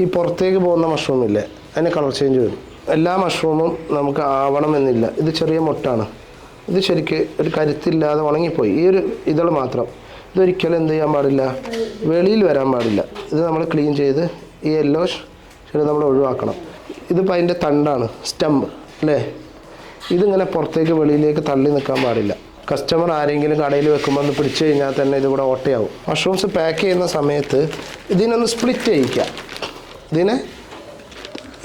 ഈ പുറത്തേക്ക് പോകുന്ന മഷ്റൂമില്ലേ, അതിന് കളർ ചേഞ്ച് വരും. എല്ലാ മഷ്റൂമും നമുക്ക് ആവണമെന്നില്ല. ഇത് ചെറിയ മൊട്ടാണ്, ഇത് ശരിക്ക് ഒരു കരുത്തില്ലാതെ ഉണങ്ങിപ്പോയി. ഈ ഒരു ഇതൾ മാത്രം, ഇതൊരിക്കലും എന്ത് ചെയ്യാൻ പാടില്ല, വെളിയിൽ വരാൻ പാടില്ല. ഇത് നമ്മൾ ക്ലീൻ ചെയ്ത് ഈ യെല്ലോ ഷെയ്ഡ് നമ്മൾ ഒഴിവാക്കണം. ഇതിപ്പോൾ അതിൻ്റെ തണ്ടാണ്, സ്റ്റമ്പ് അല്ലേ. ഇതിങ്ങനെ പുറത്തേക്ക് വെളിയിലേക്ക് തള്ളി നിൽക്കാൻ പാടില്ല. കസ്റ്റമർ ആരെങ്കിലും കടയിൽ വെക്കുമ്പോൾ ഒന്ന് പിടിച്ചു കഴിഞ്ഞാൽ തന്നെ ഇതിവിടെ ഓട്ടയാവും. മഷ്റൂംസ് പാക്ക് ചെയ്യുന്ന സമയത്ത് ഇതിനൊന്ന് സ്പ്ലിറ്റ് ചെയ്യിക്കുക. ഇതിനെ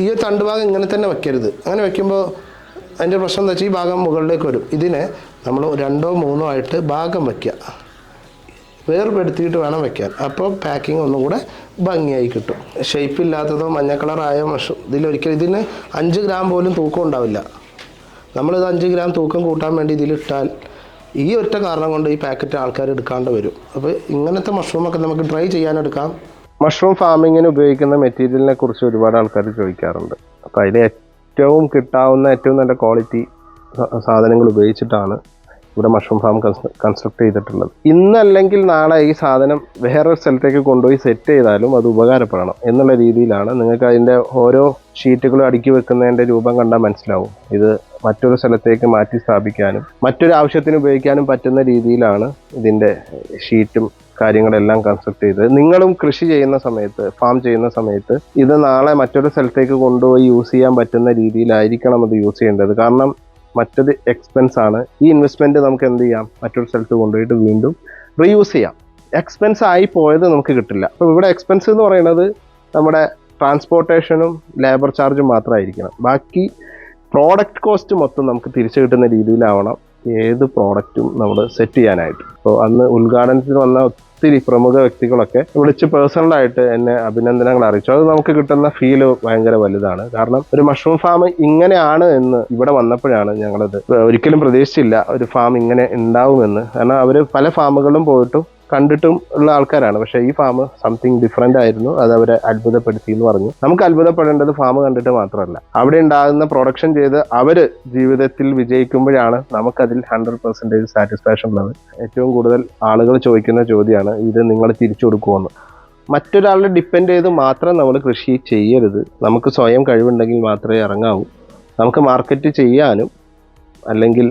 ഈ തണ്ട് ഭാഗം ഇങ്ങനെ തന്നെ വെക്കരുത്. അങ്ങനെ വെക്കുമ്പോൾ അതിൻ്റെ പ്രശ്നം എന്താ വെച്ചാൽ ഈ ഭാഗം മുകളിലേക്ക് വരും. ഇതിനെ നമ്മൾ 2 or 3 ആയിട്ട് ഭാഗം വയ്ക്കുക, വേർപെടുത്തിയിട്ട് വേണം വെക്കാൻ. അപ്പോൾ പാക്കിങ് ഒന്നും കൂടെ ഭംഗിയായി കിട്ടും. ഷേപ്പ് ഇല്ലാത്തതോ മഞ്ഞ കളറായ മഷ്റൂം ഇതിലൊരിക്കലും ഇതിന് 5 ഗ്രാം പോലും തൂക്കം ഉണ്ടാവില്ല. നമ്മളിത് 5 ഗ്രാം തൂക്കം കൂട്ടാൻ വേണ്ടി ഇതിലിട്ടാൽ ഈ ഒറ്റ കാരണം കൊണ്ട് ഈ പാക്കറ്റ് ആൾക്കാർ എടുക്കാണ്ട് വരും. അപ്പോൾ ഇങ്ങനത്തെ മഷ്റൂമൊക്കെ നമുക്ക് ഡ്രൈ ചെയ്യാനെടുക്കാം. മഷ്റൂം ഫാമിങ്ങിന് ഉപയോഗിക്കുന്ന മെറ്റീരിയലിനെ കുറിച്ച് ഒരുപാട് ആൾക്കാർ ചോദിക്കാറുണ്ട്. അപ്പോൾ അതിൽ ഏറ്റവും കിട്ടാവുന്ന ഏറ്റവും നല്ല ക്വാളിറ്റി സാധനങ്ങൾ ഉപയോഗിച്ചിട്ടാണ് ഇവിടെ മഷ്റൂം ഫാം കൺസ്ട്രക്ട് ചെയ്തിട്ടുള്ളത്. ഇന്നല്ലെങ്കിൽ നാളെ ഈ സാധനം വേറൊരു സ്ഥലത്തേക്ക് കൊണ്ടുപോയി സെറ്റ് ചെയ്താലും അത് ഉപകാരപ്പെടണം എന്നുള്ള രീതിയിലാണ്. നിങ്ങൾക്ക് അതിൻ്റെ ഓരോ ഷീറ്റുകളും അടുക്കി വെക്കുന്നതിൻ്റെ രൂപം കണ്ടാൽ മനസ്സിലാവും. ഇത് മറ്റൊരു സ്ഥലത്തേക്ക് മാറ്റി സ്ഥാപിക്കാനും മറ്റൊരു ആവശ്യത്തിന് ഉപയോഗിക്കാനും പറ്റുന്ന രീതിയിലാണ് ഇതിൻ്റെ ഷീറ്റും കാര്യങ്ങളെല്ലാം കൺസ്ട്രക്ട് ചെയ്തത്. നിങ്ങളും കൃഷി ചെയ്യുന്ന സമയത്ത്, ഫാം ചെയ്യുന്ന സമയത്ത് ഇത് നാളെ മറ്റൊരു സ്ഥലത്തേക്ക് കൊണ്ടുപോയി യൂസ് ചെയ്യാൻ പറ്റുന്ന രീതിയിലായിരിക്കണം അത് യൂസ് ചെയ്യേണ്ടത്. കാരണം മറ്റത് എക്സ്പെൻസ് ആണ്. ഈ ഇൻവെസ്റ്റ്മെൻറ്റ് നമുക്ക് എന്ത് ചെയ്യാം, മറ്റൊരു സ്ഥലത്ത് കൊണ്ടുപോയിട്ട് വീണ്ടും റീയൂസ് ചെയ്യാം. എക്സ്പെൻസ് ആയി പോയത് നമുക്ക് കിട്ടില്ല. അപ്പോൾ ഇവിടെ എക്സ്പെൻസ് എന്ന് പറയുന്നത് നമ്മുടെ ട്രാൻസ്പോർട്ടേഷനും ലേബർ ചാർജും മാത്രമായിരിക്കണം. ബാക്കി പ്രോഡക്റ്റ് കോസ്റ്റ് മൊത്തം നമുക്ക് തിരിച്ചു കിട്ടുന്ന രീതിയിലാവണം ഏത് പ്രോഡക്റ്റും നമ്മൾ സെറ്റ് ചെയ്യാനായിട്ട്. അപ്പോൾ അന്ന് ഉദ്ഘാടനത്തിന് വന്ന ഒത്തിരി പ്രമുഖ വ്യക്തികളൊക്കെ വിളിച്ച് പേഴ്സണലായിട്ട് എന്നെ അഭിനന്ദനങ്ങൾ അറിയിച്ചു. അത് നമുക്ക് കിട്ടുന്ന ഫീല് ഭയങ്കര വലുതാണ്. കാരണം ഒരു മഷ്റൂം ഫാം ഇങ്ങനെയാണ് എന്ന് ഇവിടെ വന്നപ്പോഴാണ് ഞങ്ങളത് ഒരിക്കലും പ്രതീക്ഷിച്ചില്ല ഒരു ഫാം ഇങ്ങനെ ഉണ്ടാവുമെന്ന്. കാരണം അവർ പല ഫാമുകളിലും പോയിട്ടും കണ്ടിട്ടും ഉള്ള ആൾക്കാരാണ്. പക്ഷേ ഈ ഫാം സംതിങ് ഡിഫറെൻ്റ് ആയിരുന്നു. അത് അവരെ അത്ഭുതപ്പെടുത്തി എന്ന് പറഞ്ഞു. നമുക്ക് അത്ഭുതപ്പെടേണ്ടത് ഫാം കണ്ടിട്ട് മാത്രമല്ല, അവിടെ ഉണ്ടാകുന്ന പ്രൊഡക്ഷൻ ചെയ്ത് അവർ ജീവിതത്തിൽ വിജയിക്കുമ്പോഴാണ് നമുക്കതിൽ 100% സാറ്റിസ്ഫാക്ഷൻ ഉള്ളത്. ഏറ്റവും കൂടുതൽ ആളുകൾ ചോദിക്കുന്ന ചോദ്യമാണ്, ഇത് നിങ്ങൾ തിരിച്ചു കൊടുക്കുമെന്ന്. മറ്റൊരാളെ ഡിപ്പെൻഡ് ചെയ്ത് മാത്രം നമ്മൾ കൃഷി ചെയ്യരുത്. നമുക്ക് സ്വയം കഴിവുണ്ടെങ്കിൽ മാത്രമേ ഇറങ്ങാവൂ. നമുക്ക് മാർക്കറ്റ് ചെയ്യാനും അല്ലെങ്കിൽ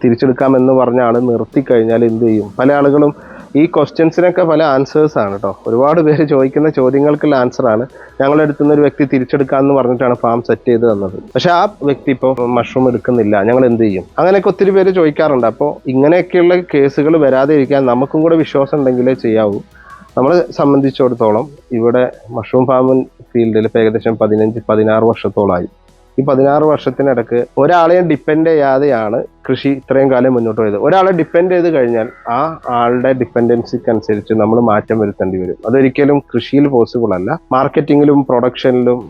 തിരിച്ചെടുക്കാമെന്ന് പറഞ്ഞ ആൾ നിർത്തിക്കഴിഞ്ഞാൽ എന്ത് ചെയ്യും? പല ആളുകളും ഈ ക്വസ്റ്റ്യൻസിനൊക്കെ പല ആൻസേഴ്സാണ് കേട്ടോ. ഒരുപാട് പേര് ചോദിക്കുന്ന ചോദ്യങ്ങൾക്കുള്ള ആൻസറാണ്. ഞങ്ങളുടെ അടുത്തുനിന്ന് ഒരു വ്യക്തി തിരിച്ചെടുക്കാമെന്ന് പറഞ്ഞിട്ടാണ് ഫാം സെറ്റ് ചെയ്ത് തന്നത്. പക്ഷെ ആ വ്യക്തി ഇപ്പോൾ മഷ്റൂം എടുക്കുന്നില്ല, ഞങ്ങൾ എന്ത് ചെയ്യും? അങ്ങനെയൊക്കെ ഒത്തിരി പേര് ചോദിക്കാറുണ്ട്. അപ്പോൾ ഇങ്ങനെയൊക്കെയുള്ള കേസുകൾ വരാതെ ഇരിക്കാൻ നമുക്കും കൂടെ വിശ്വാസം ഉണ്ടെങ്കിലേ ചെയ്യാവൂ. നമ്മളെ സംബന്ധിച്ചിടത്തോളം ഇവിടെ മഷ്റൂം ഫാമിംഗ് ഫീൽഡിൽ ഇപ്പോൾ ഏകദേശം 15-16 വർഷത്തോളമായി. ഈ 16 വർഷത്തിനിടക്ക് ഒരാളെയും ഡിപ്പെൻഡ് ചെയ്യാതെയാണ് കൃഷി ഇത്രയും കാലം മുന്നോട്ട് പോയത്. ഒരാളെ ഡിപ്പെൻഡ് ചെയ്ത് കഴിഞ്ഞാൽ ആ ആളുടെ ഡിപ്പെൻഡൻസിക്ക് അനുസരിച്ച് നമ്മൾ മാറ്റം വരുത്തേണ്ടി വരും. അതൊരിക്കലും കൃഷിയിൽ പോസിബിൾ അല്ല. മാർക്കറ്റിങ്ങിലും പ്രൊഡക്ഷനിലും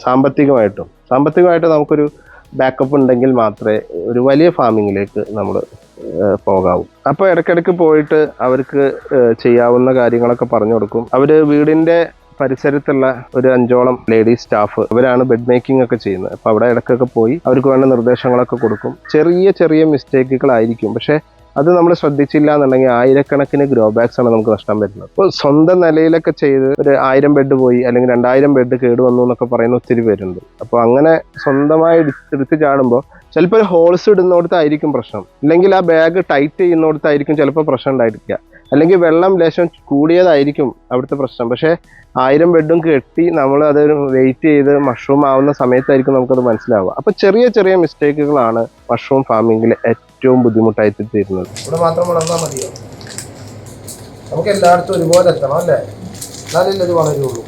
സാമ്പത്തികമായിട്ട് നമുക്കൊരു ബാക്കപ്പ് ഉണ്ടെങ്കിൽ മാത്രമേ ഒരു വലിയ ഫാമിങ്ങിലേക്ക് നമ്മൾ പോകാവൂ. അപ്പോൾ ഇടയ്ക്കിടയ്ക്ക് പോയിട്ട് അവർക്ക് ചെയ്യാവുന്ന കാര്യങ്ങളൊക്കെ പറഞ്ഞു കൊടുക്കും. അവർ വീടിൻ്റെ പരിസരത്തുള്ള ഒരു 5ഓളം ലേഡീസ് സ്റ്റാഫ്, അവരാണ് ബെഡ് മേക്കിംഗ് ഒക്കെ ചെയ്യുന്നത്. അപ്പോൾ അവിടെ ഇടയ്ക്കൊക്കെ പോയി അവർക്ക് വേണ്ട നിർദ്ദേശങ്ങളൊക്കെ കൊടുക്കും. ചെറിയ മിസ്റ്റേക്കുകളായിരിക്കും, പക്ഷേ അത് നമ്മൾ ശ്രദ്ധിച്ചില്ല എന്നുണ്ടെങ്കിൽ 1000കണക്കിന് ഗ്രോ ബാഗ്സ് ആണ് നമുക്ക് നഷ്ടം വരുന്നത്. അപ്പോൾ സ്വന്തം നിലയിലൊക്കെ ചെയ്ത് ഒരു 1000 ബെഡ് പോയി അല്ലെങ്കിൽ 2000 ബെഡ് കേടുവന്നു എന്നൊക്കെ പറയുന്ന ഒത്തിരി പേരുണ്ട്. അപ്പോൾ അങ്ങനെ സ്വന്തമായി എടുത്ത് ചാടുമ്പോൾ ചിലപ്പോൾ ഹോൾസ് ഇടുന്നിടത്തായിരിക്കും പ്രശ്നം, ഇല്ലെങ്കിൽ ആ ബാഗ് ടൈറ്റ് ചെയ്യുന്നിടത്തായിരിക്കും ചിലപ്പോൾ പ്രശ്നം ഉണ്ടായിരിക്കുക, അല്ലെങ്കിൽ വെള്ളം ലേശം കൂടിയതായിരിക്കും അവിടുത്തെ പ്രശ്നം. പക്ഷേ 1000 ബെഡും കെട്ടി നമ്മൾ അതൊരു വെയിറ്റ് ചെയ്ത് മഷ്റൂം ആവുന്ന സമയത്തായിരിക്കും നമുക്കത് മനസ്സിലാവുക. അപ്പോൾ ചെറിയ മിസ്റ്റേക്കുകളാണ് മഷ്റൂം ഫാമിങ്ങിൽ ഏറ്റവും ബുദ്ധിമുട്ടായിട്ട് തീരുന്നത്. ഇവിടെ മാത്രം വളർന്നാൽ മതിയോ? നമുക്ക് എല്ലായിടത്തും ഒരുപോലെ എത്തണം അല്ലേ? എന്നാലല്ലേ ഇത് വളരുള്ളൂ.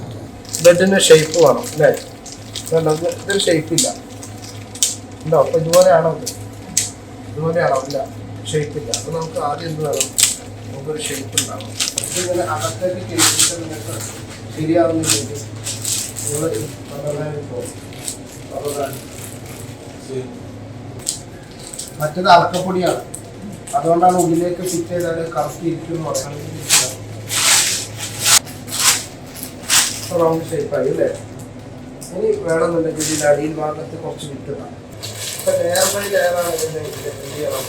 ബെഡിന് ഷേപ്പ് വേണം അല്ലേ? ഇതൊരു ഷേപ്പില്ല ഉണ്ടോ? അപ്പോൾ ഇതുപോലെയാണോ? ഇല്ല, ഷേപ്പില്ല. അപ്പോൾ നമുക്ക് ആദ്യം എന്ത് വേണം? നമുക്കൊരു ഷേപ്പ് ഉണ്ടാവും. ഇതിങ്ങനെ അകത്തേക്ക് ചെയ്തിട്ട് നിങ്ങൾക്ക് ശരിയാവുന്നില്ലെങ്കിൽ മറ്റേത് അറക്കപ്പൊടിയാണ്, അതുകൊണ്ടാണ് ഉള്ളിലേക്ക് ഫിറ്റ് ചെയ്താൽ കറക്റ്റിരിക്കും എന്ന് പറയുന്നത്. റൗണ്ട് ഷേപ്പായി അല്ലേ? ഇനി വേണമെന്നുണ്ടെങ്കിൽ ഇതിൻ്റെ അടിയിൽ ഭാഗത്ത് കുറച്ച് വിട്ടുതാണ്. ലെയർ ബൈ ലെയറാണ് ഇതിൻ്റെ എന്ത് ചെയ്യണം,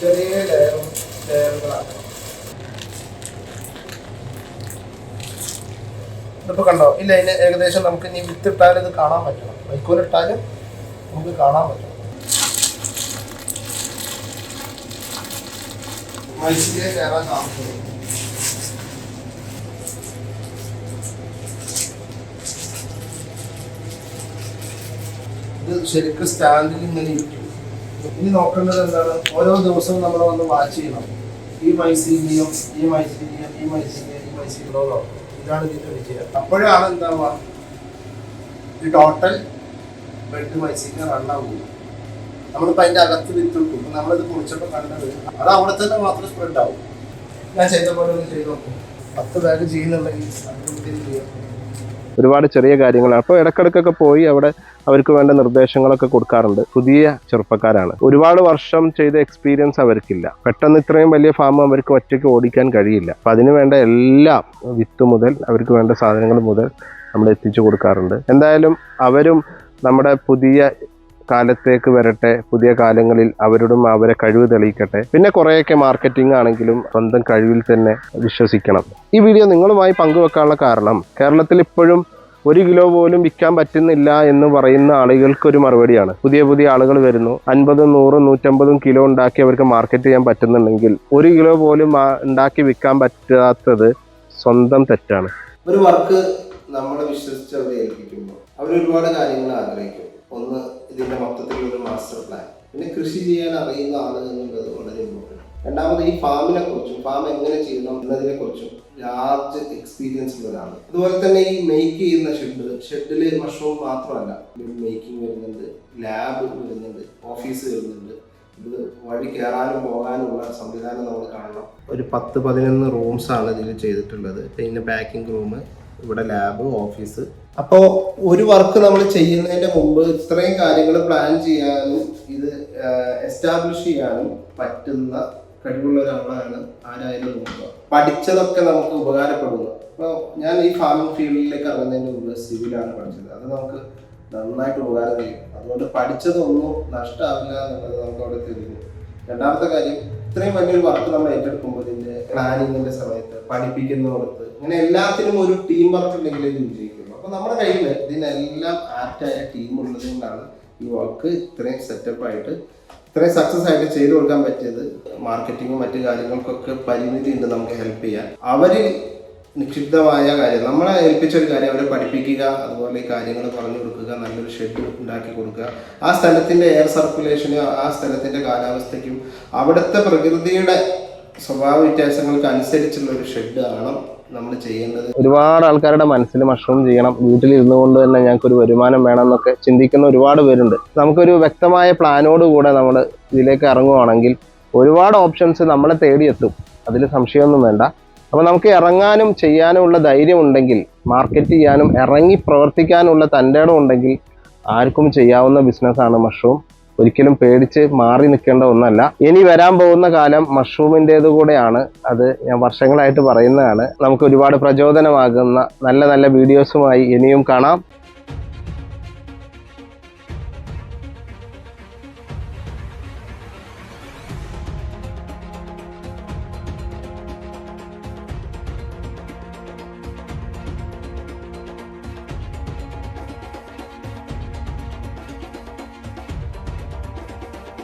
ചെറിയ ലെയറുകളാക്കണം. ഇതിപ്പോൾ കണ്ടോ ഇല്ല, ഇതിന് ഏകദേശം നമുക്ക് ഇനി വിത്തിട്ടാലും ഇത് കാണാൻ പറ്റണം, വൈക്കോലിട്ടാലും നമുക്ക് കാണാൻ പറ്റണം. മൈസിലെ കയറാൻ താമസിക്കും. ഇത് ശരിക്കും സ്റ്റാൻഡിൽ ഇങ്ങനെ ഇരിക്കും. ഇനി നോക്കേണ്ടത് എന്താണ്, ഓരോ ദിവസവും നമ്മൾ വന്ന് വാച്ച് ചെയ്യണം. ഈ മൈസീലിയം, ഈ മൈസീലിയം, ഈ മൈസീലിയം, ഈ മൈസീലിയോ, ഇതാണ് ഇതിൻ്റെ വിജയം. അപ്പോഴാണ് എന്താവുക, ഈ ടോട്ടൽ ബെഡ് മൈസീലിയം റണ്ണാവുക. നമ്മളിപ്പോൾ അതിൻ്റെ അകത്ത് വിത്തിട്ടു, നമ്മളിത് കുറിച്ചപ്പോൾ കണ്ടത് അത് അവിടെ തന്നെ മാത്രം സ്പ്രെഡ് ആവും. ഞാൻ ചെയ്ത പോലെ ഒന്ന് ചെയ്ത് നോക്കും. 10 ബാഗ് ചെയ്യുന്നുണ്ടെങ്കിൽ ചെയ്യാം. ഒരുപാട് ചെറിയ കാര്യങ്ങളാണ്. അപ്പോൾ ഇടയ്ക്കിടയ്ക്കൊക്കെ പോയി അവിടെ അവർക്ക് വേണ്ട നിർദ്ദേശങ്ങളൊക്കെ കൊടുക്കാറുണ്ട്. പുതിയ ചെറുപ്പക്കാരാണ്, ഒരുപാട് വർഷം ചെയ്ത എക്സ്പീരിയൻസ് അവർക്കില്ല. പെട്ടെന്ന് ഇത്രയും വലിയ ഫാം അവർക്ക് ഒറ്റയ്ക്ക് ഓടിക്കാൻ കഴിയില്ല. അപ്പം അതിന് വേണ്ട എല്ലാം, വിത്ത് മുതൽ അവർക്ക് വേണ്ട സാധനങ്ങൾ മുതൽ നമ്മൾ എത്തിച്ചു കൊടുക്കാറുണ്ട്. എന്തായാലും അവരും നമ്മുടെ പുതിയ കാലത്തേക്ക് വരട്ടെ, പുതിയ കാലങ്ങളിൽ അവരോടും അവരെ കഴിവ് തെളിയിക്കട്ടെ. പിന്നെ കുറേയൊക്കെ മാർക്കറ്റിംഗ് ആണെങ്കിലും സ്വന്തം കഴിവിൽ തന്നെ വിശ്വസിക്കണം. ഈ വീഡിയോ നിങ്ങളുമായി പങ്കുവെക്കാനുള്ള കാരണം, കേരളത്തിൽ ഇപ്പോഴും 1 കിലോ പോലും വിൽക്കാൻ പറ്റുന്നില്ല എന്ന് പറയുന്ന ആളുകൾക്കൊരു മറുപടിയാണ്. പുതിയ പുതിയ ആളുകൾ വരുന്നു, 50, 100, 150 കിലോ ഉണ്ടാക്കി അവർക്ക് മാർക്കറ്റ് ചെയ്യാൻ പറ്റുന്നുണ്ടെങ്കിൽ 1 കിലോ പോലും ഉണ്ടാക്കി വിൽക്കാൻ പറ്റാത്തത് സ്വന്തം തെറ്റാണ്. ഒരു വർക്ക് നമ്മളെ വിശ്വസിച്ച് അവരെ ഏൽപ്പിക്കുമ്പോൾ അവർ ഒരുപാട് കാര്യങ്ങൾ ആഗ്രഹിക്കും. ഒന്ന്, ഇതിൻ്റെ മൊത്തത്തിലൊരു മാസ്റ്റർ പ്ലാൻ. പിന്നെ കൃഷി ചെയ്യാൻ അറിയുന്ന ആളുകൾ എന്നുള്ളത് വളരെ ഇമ്പോർട്ടൻ്റ്. രണ്ടാമത് ഈ ഫാമിനെ കുറിച്ചും ഫാം എങ്ങനെ ചെയ്യണം എന്നതിനെ കുറിച്ചും ലാർജ് എക്സ്പീരിയൻസ് ഉള്ളതാണ്. അതുപോലെ തന്നെ ഈ മേക്ക് ചെയ്യുന്ന ഷെഡിൽ മഷ്റൂം മാത്രമല്ല, മേക്കിംഗ് വരുന്നുണ്ട്, ലാബ് വരുന്നുണ്ട്, ഓഫീസ് വരുന്നുണ്ട്. ഇത് വഴി കയറാനും പോകാനുമുള്ള സംവിധാനം നമ്മൾ കാണണം. ഒരു 10-11 റൂംസാണ് ഇതിൽ ചെയ്തിട്ടുള്ളത്. പിന്നെ പാക്കിംഗ് റൂം, ഇവിടെ ലാബ്, ഓഫീസ്. അപ്പോൾ ഒരു വർക്ക് നമ്മൾ ചെയ്യുന്നതിൻ്റെ മുമ്പ് ഇത്രയും കാര്യങ്ങൾ പ്ലാൻ ചെയ്യാനും ഇത് എസ്റ്റാബ്ലിഷ് ചെയ്യാനും പറ്റുന്ന കഴിവുള്ള ഒരാളാണ് ആരായാലും നോക്കുക. പഠിച്ചതൊക്കെ നമുക്ക് ഉപകാരപ്പെടുന്നു. അപ്പോൾ ഞാൻ ഈ ഫാമിംഗ് ഫീൽഡിലേക്ക് ഇറങ്ങുന്നതിന് മുമ്പ് സിവിലാണ് പഠിച്ചത്. അത് നമുക്ക് നന്നായിട്ട് ഉപകാരം ചെയ്യും. അതുകൊണ്ട് പഠിച്ചതൊന്നും നഷ്ടമാവില്ല എന്നുള്ളത് നമുക്ക് അവിടെ തെളിയുന്നു. രണ്ടാമത്തെ കാര്യം, ഇത്രയും വലിയൊരു വർക്ക് നമ്മൾ ഏറ്റെടുക്കുമ്പോൾ ഇതിൻ്റെ പ്ലാനിങ്ങിൻ്റെ സമയത്ത്, പഠിപ്പിക്കുന്നിടത്ത്, ഇങ്ങനെ എല്ലാത്തിനും ഒരു ടീം വർക്ക് ഉണ്ടെങ്കിൽ ഇത് വിജയിക്കുള്ളൂ. അപ്പോൾ നമ്മുടെ കയ്യിൽ ഇതിനെല്ലാം ആപ്റ്റായ ടീം ഉള്ളത് കൊണ്ടാണ് ഈ വർക്ക് ഇത്രയും സെറ്റപ്പായിട്ട് ഇത്രയും സക്സസ് ആയിട്ട് ചെയ്തു കൊടുക്കാൻ പറ്റിയത്. മാർക്കറ്റിങ്ങും മറ്റു കാര്യങ്ങൾക്കൊക്കെ പരിമിതി ഉണ്ട് നമുക്ക് ഹെൽപ്പ് ചെയ്യാൻ. അവരിൽ നിക്ഷിപ്തമായ കാര്യം, നമ്മളെ ഏൽപ്പിച്ചൊരു കാര്യം അവരെ പഠിപ്പിക്കുക, അതുപോലെ ഈ കാര്യങ്ങൾ പറഞ്ഞു കൊടുക്കുക, നല്ലൊരു ഷെഡ് ഉണ്ടാക്കി കൊടുക്കുക. ആ സ്ഥലത്തിൻ്റെ എയർ സർക്കുലേഷനും ആ സ്ഥലത്തിൻ്റെ കാലാവസ്ഥയ്ക്കും അവിടുത്തെ പ്രകൃതിയുടെ സ്വഭാവ വ്യത്യാസങ്ങൾക്ക് അനുസരിച്ചുള്ള ഒരു ഷെഡ് ആണ് നമ്മൾ ചെയ്യേണ്ടത്. ഒരുപാട് ആൾക്കാരുടെ മനസ്സിൽ മഷ്റൂം ചെയ്യണം, വീട്ടിലിരുന്നു കൊണ്ട് തന്നെ ഞങ്ങൾക്കൊരു വരുമാനം വേണം എന്നൊക്കെ ചിന്തിക്കുന്ന ഒരുപാട് പേരുണ്ട്. നമുക്കൊരു വ്യക്തമായ പ്ലാനോടുകൂടെ നമ്മൾ ഇതിലേക്ക് ഇറങ്ങുവാണെങ്കിൽ ഒരുപാട് ഓപ്ഷൻസ് നമ്മളെ തേടിയെത്തും, അതിൽ സംശയമൊന്നും വേണ്ട. അപ്പോൾ നമുക്ക് ഇറങ്ങാനും ചെയ്യാനും ഉള്ള ധൈര്യം ഉണ്ടെങ്കിൽ, മാർക്കറ്റ് ചെയ്യാനും ഇറങ്ങി പ്രവർത്തിക്കാനുള്ള തൻ്റെ ഇടം ഉണ്ടെങ്കിൽ ആർക്കും ചെയ്യാവുന്ന ബിസിനസ്സാണ് മഷ്റൂം. ഒരിക്കലും പേടിച്ച് മാറി നിൽക്കേണ്ട ഒന്നല്ല. ഇനി വരാൻ പോകുന്ന കാലം മഷ്റൂമിൻ്റേത് കൂടെയാണ്. അത് ഞാൻ വർഷങ്ങളായിട്ട് പറയുന്നതാണ്. നമുക്ക് ഒരുപാട് പ്രചോദനമാകുന്ന നല്ല നല്ല വീഡിയോസുമായി ഇനിയും കാണാം.